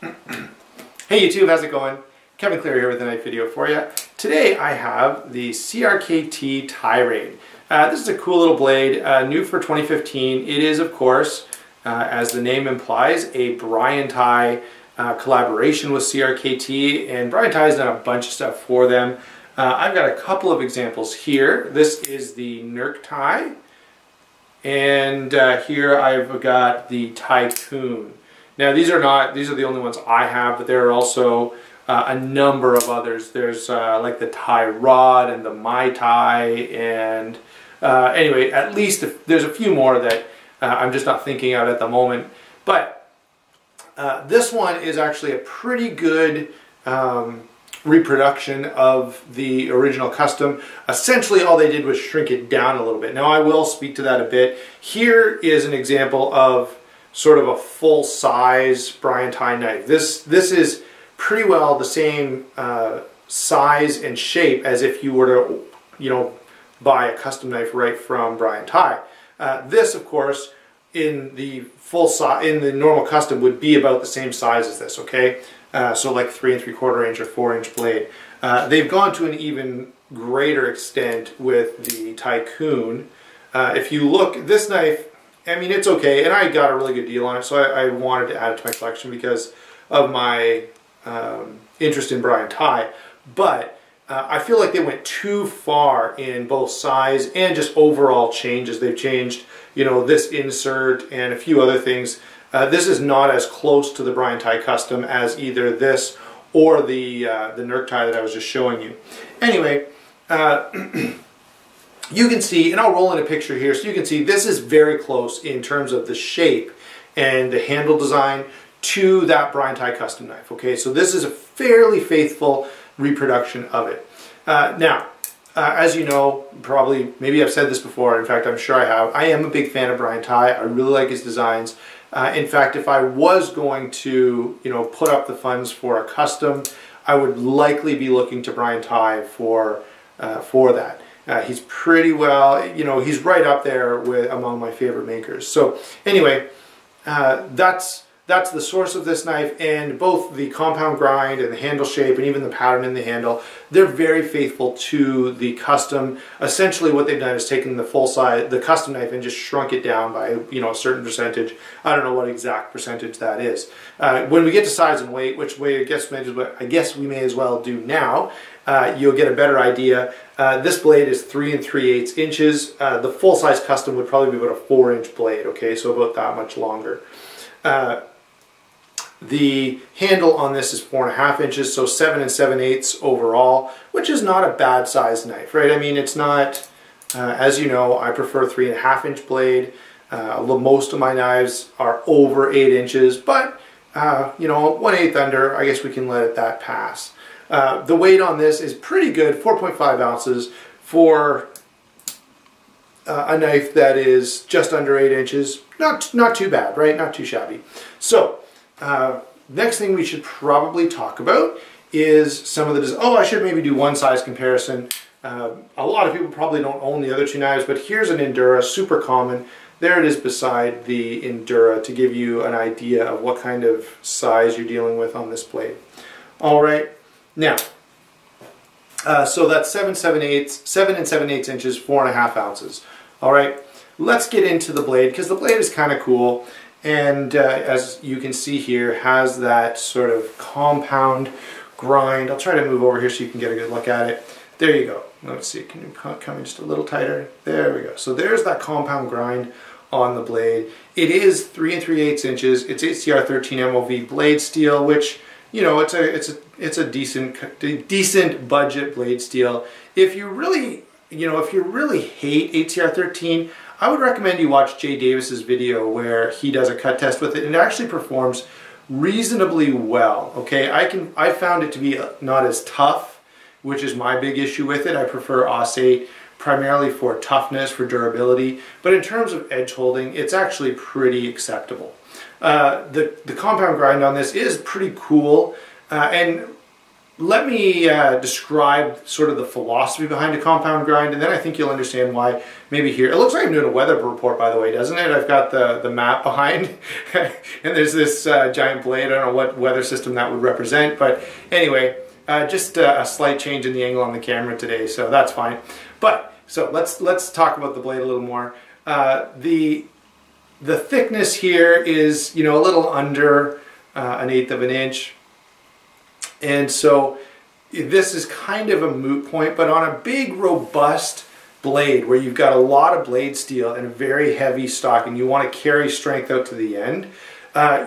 Hey YouTube, how's it going? Kevin Clear here with a nice video for you. Today I have the CRKT Tighe Rade. This is a cool little blade, new for 2015. It is, of course, as the name implies, a Brian Tighe collaboration with CRKT, and Brian Tighe has done a bunch of stuff for them. I've got a couple of examples here. This is the CRKT, and here I've got the Tycoon. Now these are the only ones I have, but there are also a number of others. There's like the Tighe Rade and the My Tighe, and anyway, at least there's a few more that I'm just not thinking of at the moment. But this one is actually a pretty good reproduction of the original custom. Essentially all they did was shrink it down a little bit. Now I will speak to that a bit. Here is an example of sort of a full-size Brian Tighe knife. This is pretty well the same size and shape as if you were to, buy a custom knife right from Brian Tighe. This, of course, in the normal custom would be about the same size as this. Okay, so like 3 3/4 inch or 4-inch blade. They've gone to an even greater extent with the Tycoon. If you look, this knife, I mean, it's okay, and I got a really good deal on it, so I wanted to add it to my collection because of my interest in Brian Tighe. But I feel like they went too far in both size and just overall changes. They've changed, this insert and a few other things. This is not as close to the Brian Tighe custom as either this or the CRKT that I was just showing you. Anyway. You can see, and I'll roll in a picture here, so you can see this is very close in terms of the shape and the handle design to that Brian Tighe custom knife. Okay, so this is a fairly faithful reproduction of it. Now, as you know, probably, maybe I've said this before, in fact I'm sure I have, I am a big fan of Brian Tighe. I really like his designs. In fact, if I was going to, put up the funds for a custom, I would likely be looking to Brian Tighe for that. He's pretty well, he's right up there among my favorite makers. So anyway, that's the source of this knife, and both the compound grind and the handle shape and even the pattern in the handle, they're very faithful to the custom. Essentially what they've done is taken the custom knife and just shrunk it down by, a certain percentage. I don't know what exact percentage that is. When we get to size and weight, which I guess we may as well do now, you'll get a better idea. This blade is 3 3/8 inches. The full-size custom would probably be about a 4-inch blade, okay, so about that much longer. The handle on this is 4.5 inches, so 7 7/8 overall, which is not a bad size knife, right? I mean, it's not, as you know, I prefer 3.5-inch blade. Most of my knives are over 8 inches, but 1/8 under, I guess we can let that pass. The weight on this is pretty good, 4.5 ounces for a knife that is just under 8 inches. Not too bad, right? Not too shabby. So, next thing we should probably talk about is some of the I should maybe do one size comparison. A lot of people probably don't own the other two knives, but here's an Endura, super common. There it is beside the Endura to give you an idea of what kind of size you're dealing with on this blade. All right. Now, so that's 7 7/8 inches, 4.5 ounces. All right, let's get into the blade, because the blade is kind of cool, and as you can see here, has that sort of compound grind. I'll try to move over here so you can get a good look at it. There you go. Let's see, can you come in just a little tighter? There we go. So there's that compound grind on the blade. It is 3 3/8 inches. It's HCR13 MOV blade steel, which, it's a decent budget blade steel. If you really, hate HCR13, I would recommend you watch Jay Davis's video where he does a cut test with it, and it actually performs reasonably well. Okay, I found it to be not as tough, which is my big issue with it. I prefer AUS8 primarily for toughness, for durability, but in terms of edge holding, it's actually pretty acceptable. The compound grind on this is pretty cool, and let me describe sort of the philosophy behind a compound grind, and then I think you'll understand why maybe here. It looks like I'm doing a weather report, by the way, doesn't it? I've got the map behind, and there's this giant blade. I don't know what weather system that would represent, but anyway, just a slight change in the angle on the camera today, so that's fine. But, so let's talk about the blade a little more. The thickness here is, you know, a little under 1/8 of an inch. And so this is kind of a moot point, but on a big, robust blade where you've got a lot of blade steel and a very heavy stock and you want to carry strength out to the end,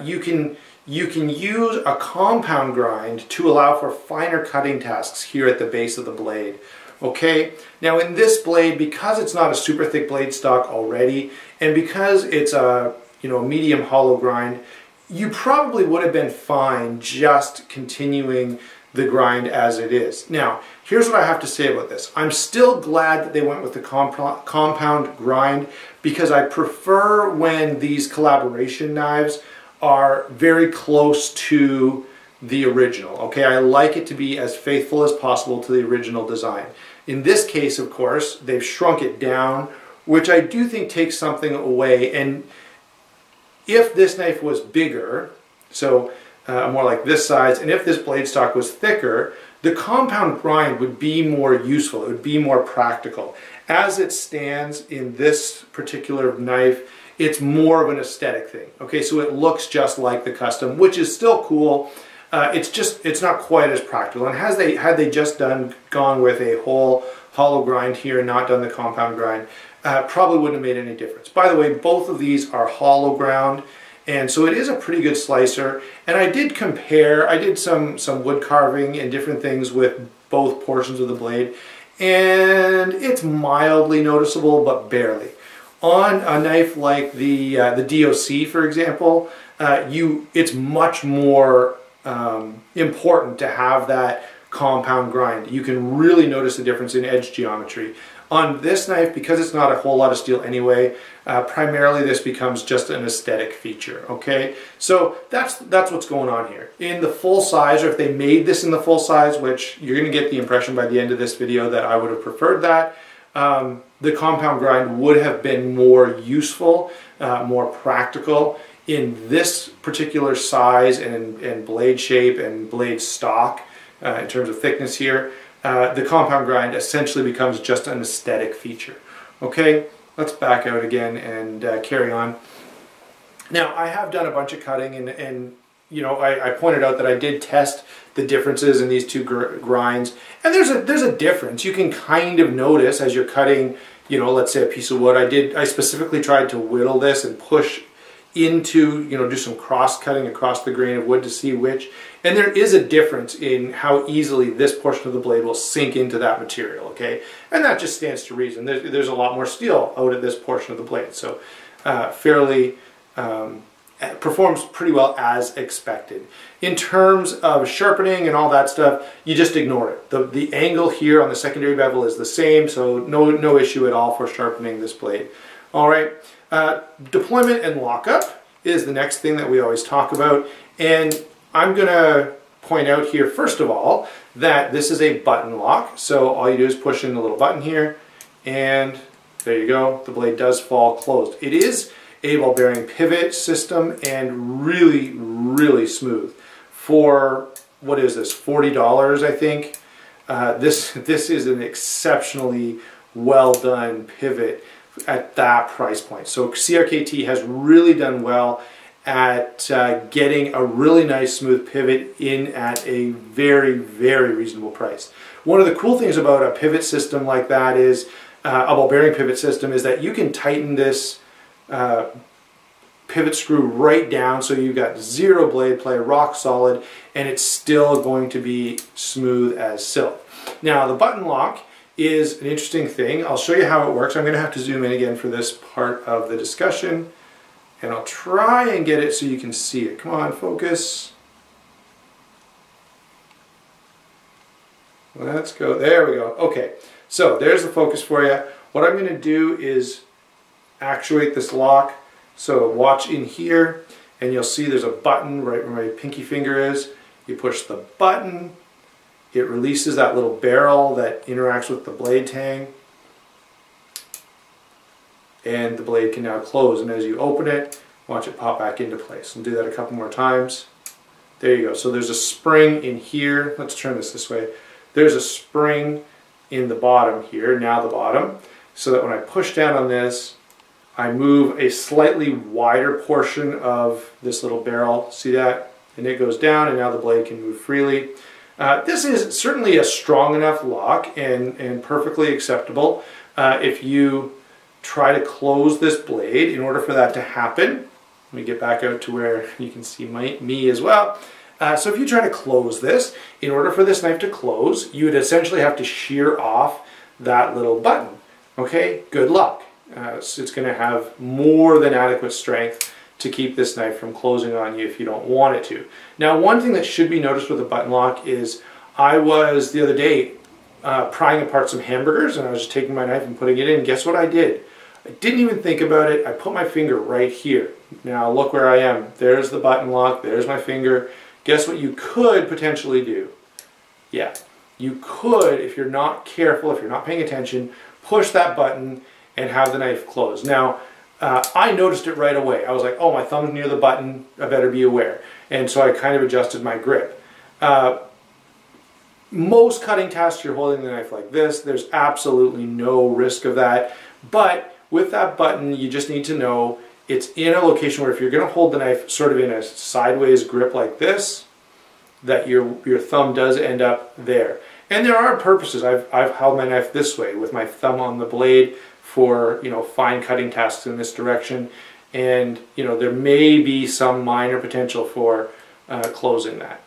you can use a compound grind to allow for finer cutting tasks here at the base of the blade. Okay, now in this blade, because it's not a super thick blade stock already, and because it's a medium hollow grind, you probably would have been fine just continuing the grind as it is. Now, here's what I have to say about this. I'm still glad that they went with the compound grind, because I prefer when these collaboration knives are very close to the original. Okay, I like it to be as faithful as possible to the original design. In this case, of course, they've shrunk it down, which I do think takes something away. And if this knife was bigger, so more like this size, and if this blade stock was thicker, the compound grind would be more useful. It would be more practical. As it stands in this particular knife, it's more of an aesthetic thing. Okay, so it looks just like the custom, which is still cool. It's not quite as practical. And had they just gone with a whole hollow grind here and not done the compound grind, probably wouldn't have made any difference. By the way, both of these are hollow ground, and so it is a pretty good slicer. And I did compare, I did some wood carving and different things with both portions of the blade, and it's mildly noticeable, but barely. On a knife like the DOC, for example, it's much more important to have that compound grind. You can really notice the difference in edge geometry. On this knife, because it's not a whole lot of steel anyway, primarily this becomes just an aesthetic feature, okay? So that's what's going on here. In the full size, or if they made this in the full size, which you're going to get the impression by the end of this video that I would have preferred that, the compound grind would have been more useful, more practical. In this particular size and blade shape and blade stock, in terms of thickness here, the compound grind essentially becomes just an aesthetic feature. Okay, let's back out again and carry on. Now, I have done a bunch of cutting, and you know, I pointed out that I did test the differences in these two grinds, and there's a difference. You can kind of notice as you're cutting, you know, let's say a piece of wood. I specifically tried to whittle this and push into, you know, do some cross cutting across the grain of wood to see which, and there is a difference in how easily this portion of the blade will sink into that material, okay? And that just stands to reason. There's a lot more steel out of this portion of the blade, so fairly performs pretty well as expected. In terms of sharpening and all that stuff, you just ignore it. The angle here on the secondary bevel is the same, so no issue at all for sharpening this blade. All right. Deployment and lockup is the next thing that we always talk about, and I'm going to point out here first of all that this is a button lock, so all you do is push in the little button here and there you go, the blade does fall closed. It is a ball bearing pivot system and really smooth. For, what is this, $40 I think. This is an exceptionally well done pivot at that price point. So CRKT has really done well at getting a really nice smooth pivot in at a very reasonable price. One of the cool things about a pivot system like that is, a ball bearing pivot system, is that you can tighten this pivot screw right down so you've got zero blade play, rock solid, and it's still going to be smooth as silk. Now the button lock is an interesting thing. I'll show you how it works. I'm going to have to zoom in again for this part of the discussion, and I'll try and get it so you can see it. Come on, focus. Let's go. There we go. Okay, so there's the focus for you. What I'm going to do is actuate this lock. So watch in here, and you'll see there's a button right where my pinky finger is. You push the button, it releases that little barrel that interacts with the blade tang, and the blade can now close. And as you open it, watch it pop back into place. And do that a couple more times. There you go. So there's a spring in here. Let's turn this way. There's a spring in the bottom here, now the bottom, so that when I push down on this, I move a slightly wider portion of this little barrel. See that? And it goes down, and now the blade can move freely. This is certainly a strong enough lock and perfectly acceptable. If you try to close this blade, in order for that to happen, let me get back out to where you can see me as well. So if you try to close this, in order for this knife to close, you would essentially have to shear off that little button. Okay, good luck. So it's going to have more than adequate strength to keep this knife from closing on you if you don't want it to. Now, one thing that should be noticed with a button lock is I was the other day prying apart some hamburgers, and I was just taking my knife and putting it in. Guess what I did? I didn't even think about it. I put my finger right here. Now look where I am. There's the button lock. There's my finger. Guess what you could potentially do? Yeah, you could, if you're not careful, if you're not paying attention, push that button and have the knife close. Now, I noticed it right away. I was like, oh, my thumb's near the button, I better be aware. And so I kind of adjusted my grip. Most cutting tasks, you're holding the knife like this. There's absolutely no risk of that. But with that button, you just need to know it's in a location where if you're going to hold the knife sort of in a sideways grip like this, that your thumb does end up there. And there are purposes. I've held my knife this way with my thumb on the blade for, you know, fine cutting tasks in this direction. And, you know, there may be some minor potential for closing that.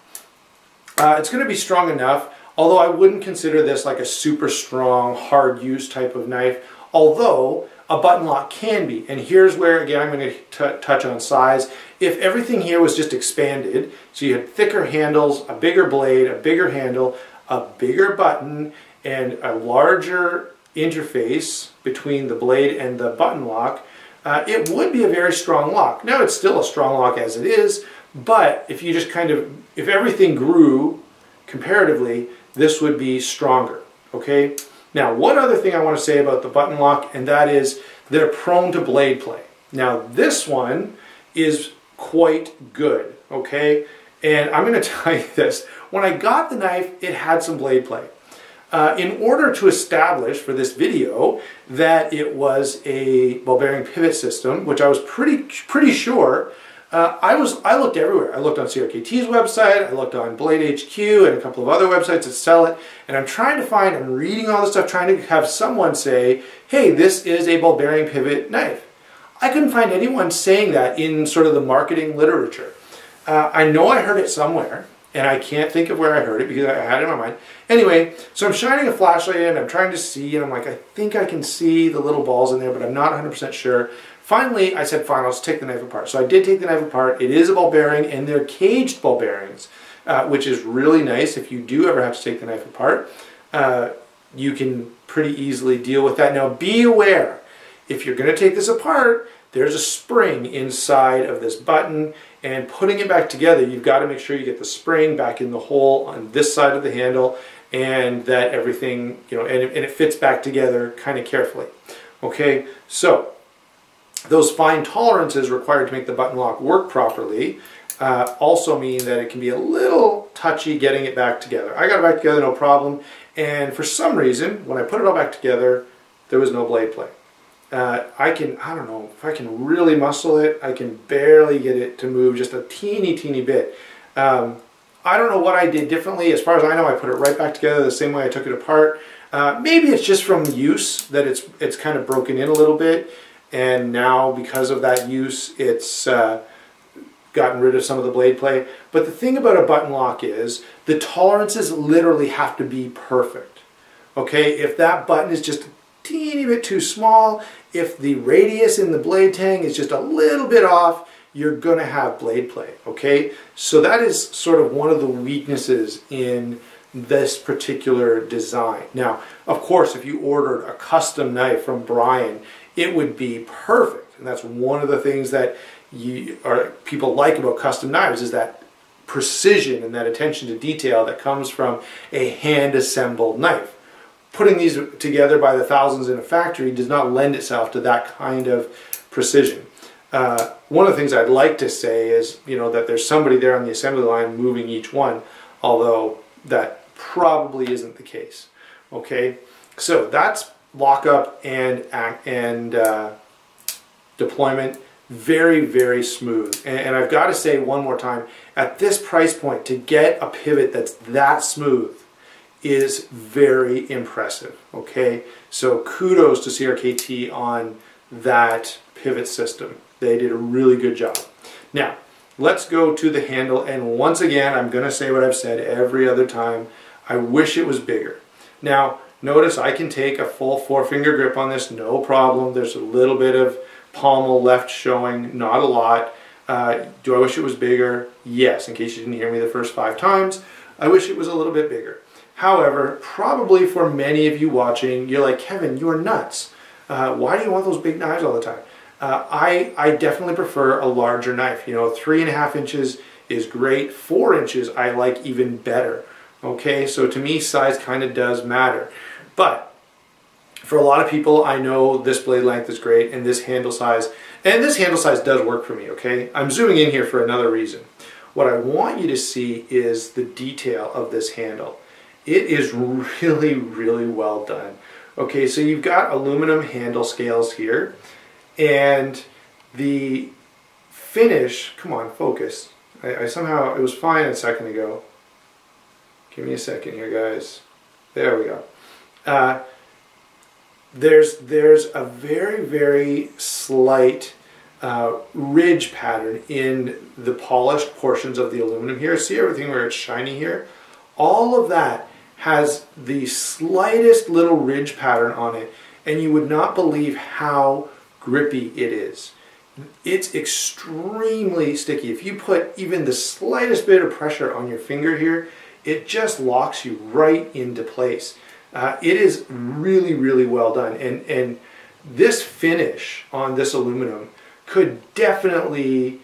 It's going to be strong enough, although I wouldn't consider this like a super strong, hard use type of knife, although a button lock can be. And here's where, again, I'm going to touch on size. If everything here was just expanded, so you had thicker handles, a bigger blade, a bigger handle, a bigger button, and a larger interface between the blade and the button lock, it would be a very strong lock. Now, it's still a strong lock as it is, but if you just kind of, if everything grew comparatively, this would be stronger, okay? Now, one other thing I want to say about the button lock, and that is they're prone to blade play. Now, this one is quite good, okay? And I'm going to tell you this. When I got the knife, it had some blade play. In order to establish for this video that it was a ball bearing pivot system, which I was pretty sure, I looked everywhere. I looked on CRKT's website, I looked on Blade HQ and a couple of other websites that sell it, and I'm reading all this stuff, trying to have someone say, hey, this is a ball bearing pivot knife. I couldn't find anyone saying that in sort of the marketing literature. I know I heard it somewhere, and I can't think of where I heard it because I had it in my mind. Anyway, so I'm shining a flashlight in, I'm trying to see, and I'm like, I think I can see the little balls in there, but I'm not 100% sure. Finally, I said, fine, let's take the knife apart. So I did take the knife apart. It is a ball bearing, and they're caged ball bearings, which is really nice. If you do ever have to take the knife apart, you can pretty easily deal with that. Now, be aware, if you're going to take this apart, there's a spring inside of this button, and putting it back together, you've got to make sure you get the spring back in the hole on this side of the handle, and that everything, you know, and it fits back together kind of carefully. Okay, so those fine tolerances required to make the button lock work properly also mean that it can be a little touchy getting it back together. I got it back together no problem, and for some reason, when I put it all back together, there was no blade play. I don't know, if I can really muscle it, I can barely get it to move just a teeny bit. I don't know what I did differently. As far as I know, I put it right back together the same way I took it apart. Maybe it's just from use that it's kind of broken in a little bit, and now because of that use, it's gotten rid of some of the blade play. But the thing about a button lock is the tolerances literally have to be perfect. Okay, if that button is just a teeny bit too small, if the radius in the blade tang is just a little bit off, you're going to have blade play, okay? So that is sort of one of the weaknesses in this particular design. Now, of course, if you ordered a custom knife from Brian, it would be perfect. And that's one of the things that people like about custom knives, is that precision and that attention to detail that comes from a hand-assembled knife. Putting these together by the thousands in a factory does not lend itself to that kind of precision. One of the things I'd like to say is, that there's somebody there on the assembly line moving each one, although that probably isn't the case. Okay, so that's lockup and deployment. Very, very smooth. And I've got to say one more time, at this price point, to get a pivot that's that smooth is very impressive. Okay, so kudos to CRKT on that pivot system. They did a really good job. Now, let's go to the handle, and once again, I'm going to say what I've said every other time. I wish it was bigger. Now, notice I can take a full 4-finger grip on this, no problem. There's a little bit of pommel left showing, not a lot. Do I wish it was bigger? Yes, in case you didn't hear me the first 5 times, I wish it was a little bit bigger. However, probably for many of you watching, you're like, Kevin, you are nuts. Why do you want those big knives all the time? I definitely prefer a larger knife. 3.5 inches is great. 4 inches I like even better. Okay, so to me, size kind of does matter. But for a lot of people, I know this blade length is great and this handle size does work for me, okay? I'm zooming in here for another reason. What I want you to see is the detail of this handle. It is really, really well done. Okay, so you've got aluminum handle scales here, and the finish, come on, focus. I somehow, it was fine a second ago. Give me a second here, guys. There we go. There's a very, very slight ridge pattern in the polished portions of the aluminum here. See everything where it's shiny here? All of that has the slightest little ridge pattern on it, and you would not believe how grippy it is. It's extremely sticky. If you put even the slightest bit of pressure on your finger here, it just locks you right into place. It is really, really well done, and this finish on this aluminum could definitely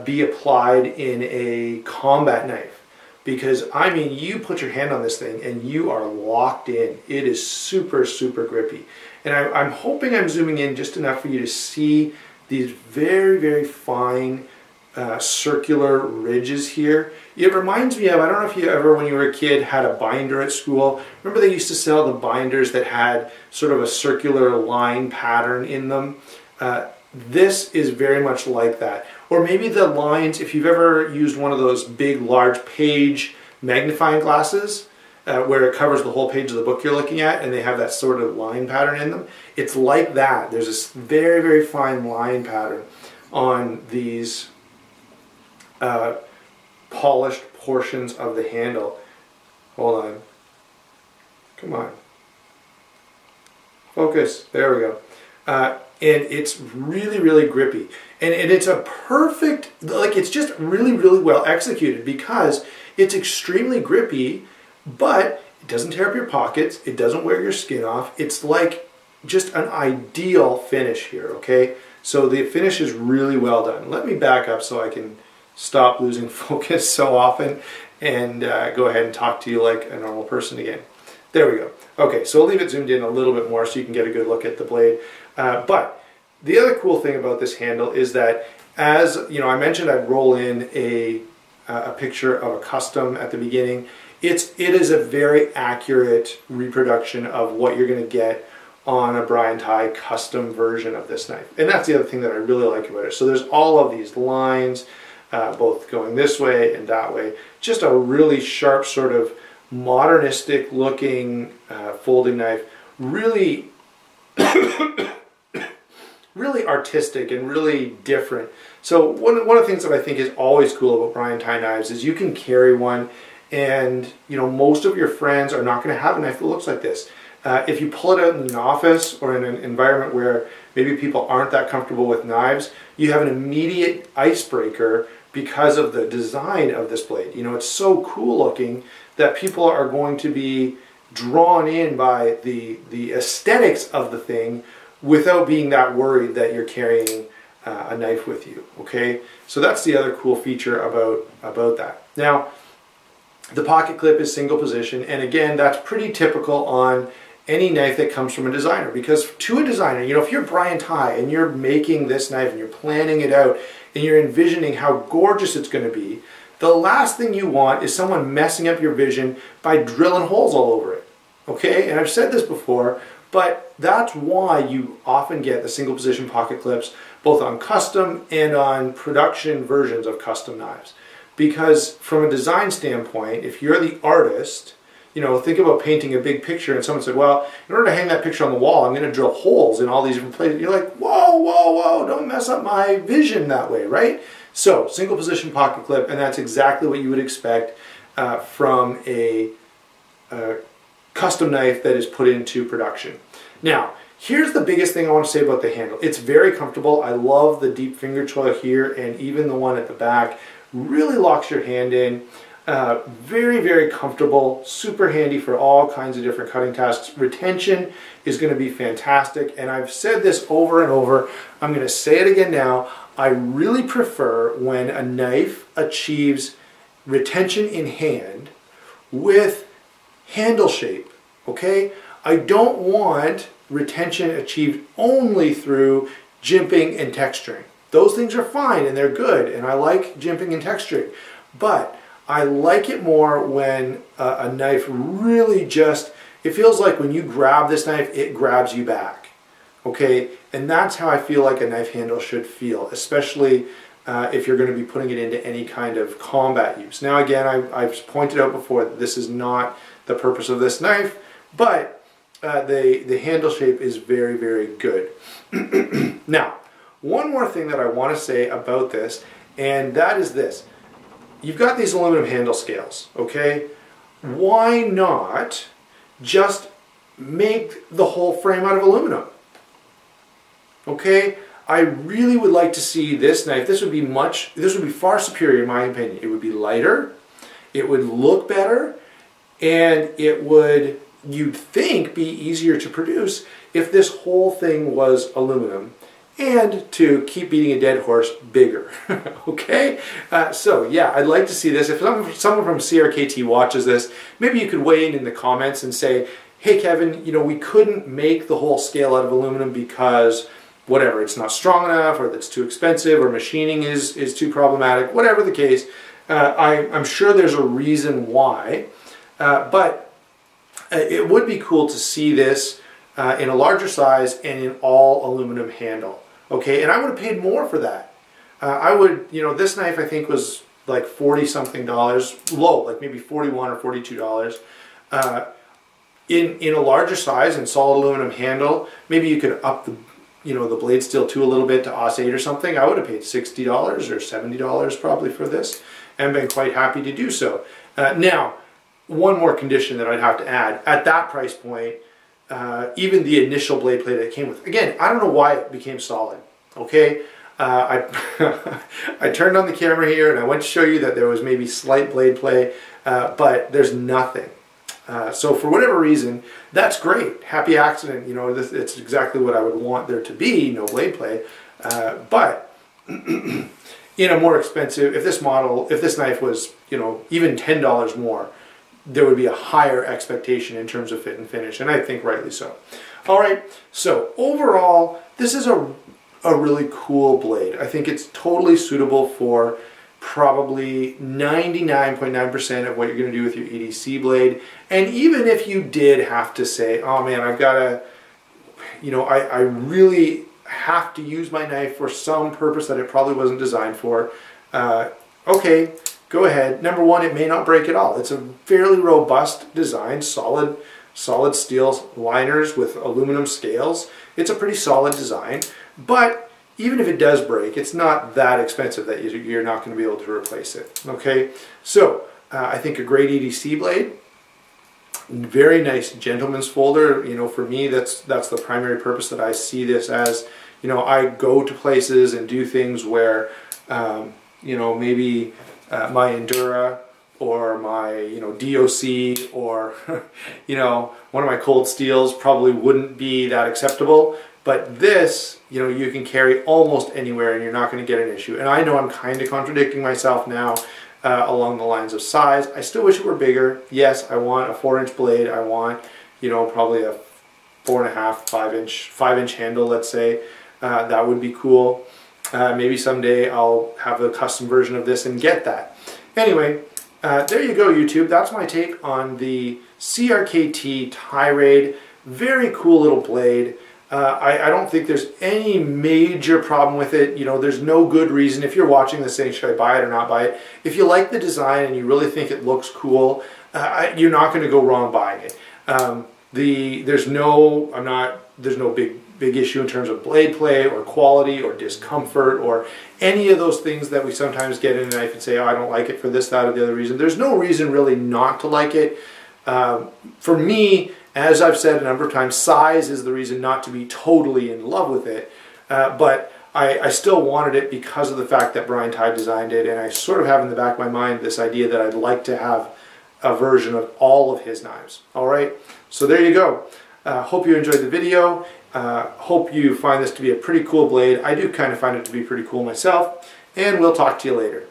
be applied in a combat knife, because I mean, you put your hand on this thing and you are locked in. It is super, super grippy, and I'm hoping I'm zooming in just enough for you to see these very, very fine circular ridges here. It reminds me of, I don't know if you ever, when you were a kid, had a binder at school. Remember they used to sell the binders that had sort of a circular line pattern in them? This is very much like that. Or maybe the lines, if you've ever used one of those big, large page magnifying glasses, where it covers the whole page of the book you're looking at, and they have that sort of line pattern in them. It's like that. There's this very, very fine line pattern on these polished portions of the handle. Hold on. Come on. Focus. There we go. And it's really, really grippy. And it's a perfect, like, it's just really, really well executed, because it's extremely grippy, but it doesn't tear up your pockets. It doesn't wear your skin off. It's like just an ideal finish here, okay? So the finish is really well done. Let me back up so I can stop losing focus so often and go ahead and talk to you like a normal person again. There we go. Okay, so I'll leave it zoomed in a little bit more so you can get a good look at the blade. But the other cool thing about this handle is that, as you know, I mentioned I'd roll in a picture of a custom at the beginning. It is a very accurate reproduction of what you're going to get on a Brian Tighe custom version of this knife. And that's the other thing that I really like about it. So there's all of these lines, both going this way and that way. Just a really sharp, sort of modernistic looking folding knife. Really, really artistic and really different. So one of the things that I think is always cool about Brian Tighe knives is you can carry one, and you know, most of your friends are not going to have a knife that looks like this. If you pull it out in an office or in an environment where maybe people aren't that comfortable with knives, you have an immediate icebreaker because of the design of this blade. You know, it's so cool looking that people are going to be drawn in by the aesthetics of the thing without being that worried that you're carrying a knife with you, okay? So that's the other cool feature about that. Now, the pocket clip is single position, and again, that's pretty typical on any knife that comes from a designer, because to a designer, you know, if you're Brian Tighe and you're making this knife and you're planning it out and you're envisioning how gorgeous it's going to be, the last thing you want is someone messing up your vision by drilling holes all over it, okay? And I've said this before, but that's why you often get the single position pocket clips both on custom and on production versions of custom knives. Because from a design standpoint, if you're the artist, you know, think about painting a big picture and someone said, well, in order to hang that picture on the wall, I'm going to drill holes in all these different places. You're like, whoa, whoa, whoa, don't mess up my vision that way, right? So, single position pocket clip, and that's exactly what you would expect from a custom knife that is put into production. Now, here's the biggest thing I want to say about the handle. It's very comfortable. I love the deep finger choil here, and even the one at the back really locks your hand in. Very, very comfortable, super handy for all kinds of different cutting tasks. Retention is going to be fantastic, and I've said this over and over. I'm going to say it again now. I really prefer when a knife achieves retention in hand with handle shape, okay? I don't want retention achieved only through jimping and texturing. Those things are fine and they're good, and I like jimping and texturing, but I like it more when a knife really just, it feels like when you grab this knife, it grabs you back, okay? And that's how I feel like a knife handle should feel, especially if you're going to be putting it into any kind of combat use. Now again, I've pointed out before that this is not the purpose of this knife, but the handle shape is very, very good. Now, one more thing that I want to say about this, and that is this. You've got these aluminum handle scales, okay? Why not just make the whole frame out of aluminum? Okay? I really would like to see this knife. This would be far superior in my opinion. It would be lighter, it would look better, and it would, you'd think, be easier to produce if this whole thing was aluminum. And to keep beating a dead horse, bigger. Okay? So yeah, I'd like to see this. If someone from CRKT watches this, maybe you could weigh in the comments and say, hey Kevin, you know, we couldn't make the whole scale out of aluminum because whatever, it's not strong enough, or it's too expensive, or machining is too problematic, whatever the case. I'm sure there's a reason why, but it would be cool to see this in a larger size and in all aluminum handle. Okay, and I would have paid more for that. I would, you know, this knife I think was like $40-something, low, like maybe $41 or $42. In a larger size and solid aluminum handle, maybe you could up the, you know, the blade steel too a little bit to Aus 8 or something. I would have paid $60 or $70 probably for this, and been quite happy to do so. Now, one more condition that I'd have to add at that price point. Even the initial blade plate that it came with. Again, I don't know why it became solid, okay? I turned on the camera here and I went to show you that there was maybe slight blade play, but there's nothing. So for whatever reason, that's great. Happy accident, you know, it's exactly what I would want there to be, no blade play. But in a more expensive, if this knife was, you know, even $10 more, there would be a higher expectation in terms of fit and finish, and I think rightly so. All right, so overall, this is a really cool blade. I think it's totally suitable for probably 99.9% of what you're going to do with your EDC blade. And even if you did have to say, oh man, I've got to, you know, I really have to use my knife for some purpose that it probably wasn't designed for, okay, go ahead. Number one, it may not break at all. It's a fairly robust design, solid steel liners with aluminum scales. It's a pretty solid design, but even if it does break, it's not that expensive that you're not going to be able to replace it. Okay, so I think a great EDC blade, very nice gentleman's folder. You know, for me, that's the primary purpose that I see this as. You know, I go to places and do things where, you know, maybe my Endura or my, you know, DOC or, you know, one of my cold steels probably wouldn't be that acceptable. But this, you know, you can carry almost anywhere and you're not going to get an issue. And I know I'm kind of contradicting myself now along the lines of size. I still wish it were bigger. Yes, I want a 4-inch blade. I want, you know, probably a 4.5, 5-inch handle, let's say. That would be cool. Maybe someday I'll have a custom version of this and get that. Anyway, there you go, YouTube. That's my take on the CRKT Tighe Rade. Very cool little blade. I don't think there's any major problem with it. You know, there's no good reason. If you're watching this saying, should I buy it or not buy it? If you like the design and you really think it looks cool, you're not going to go wrong buying it. There's no big issue in terms of blade play or quality or discomfort or any of those things that we sometimes get in a knife and say, oh, I don't like it for this, that, or the other reason. There's no reason really not to like it. For me, as I've said a number of times, size is the reason not to be totally in love with it. But I still wanted it because of the fact that Brian Tighe designed it, and I sort of have in the back of my mind this idea that I'd like to have a version of all of his knives. All right, so there you go. Hope you enjoyed the video. Hope you find this to be a pretty cool blade. I do kind of find it to be pretty cool myself, and we'll talk to you later.